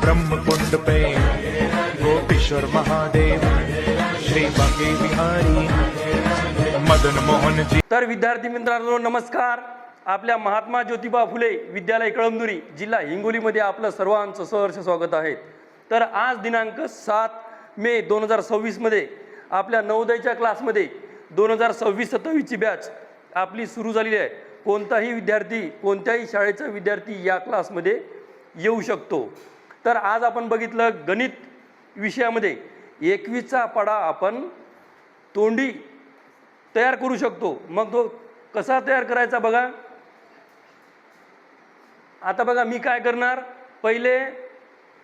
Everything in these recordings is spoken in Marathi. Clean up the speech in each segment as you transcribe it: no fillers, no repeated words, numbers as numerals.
ब्रह्मकुंड प्रेम गोपेश्वर महादेव श्री बांके बिहारी मदन मोहन जी। तर विद्यार्थी मित्रांनो नमस्कार। आपल्या महात्मा ज्योतिबा फुले विद्यालय कळमनुरी जिल्हा हिंगोलीमध्ये आपलं सर्वांचं सहर्ष स्वागत आहे। तर आज दिनांक 7 मे 2026 मध्ये आपल्या नवोदयच्या क्लासमध्ये 2026-27 ची बॅच आपली सुरू झालेली आहे। कोणताही विद्यार्थी कोणत्याही शाळेचा विद्यार्थी या क्लासमध्ये येऊ शकतो। तर आज आपण बघितलं गणित विषयामध्ये 21चा पाढा आपण तोंडी तयार करू शकतो। मग तो कसा तयार करायचा बघा। आता बघा मी काय करणार, पहिले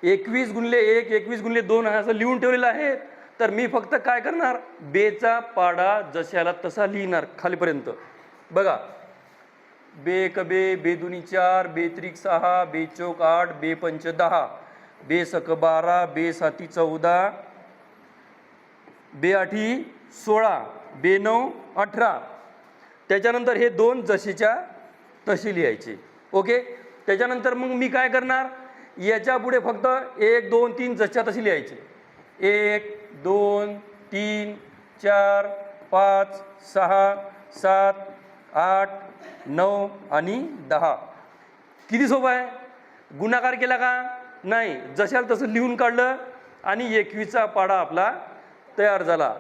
21 गुणिले 1 21 गुणिले 2 असं लिहून ठेवलेलं आहे। तर मी फक्त काय करणार, बेचा पाढा जशाला तसा लिहिणार खालीपर्यंत। बघा बे एक बे, बे दुनी 4, बे त्रिक 6, बे चौक 8, बे पंच 10, बे सक 12, बे साती 14, बे आठी 16, बे 9 18। त्याच्यानंतर हे दोन जशीच्या तशी लिहायचे। ओके, त्याच्यानंतर मग मी काय करणार, याच्या पुढे फक्त 1 2 3 जशा तशी लिहायचे। 1 2 3 4 5 6 7 8 9 आणि 10। किती सोपं आहे। गुणाकार केला का नाही, जशाला तसं लिहून काढलं आणि 21चा पाढा आपला तयार झाला।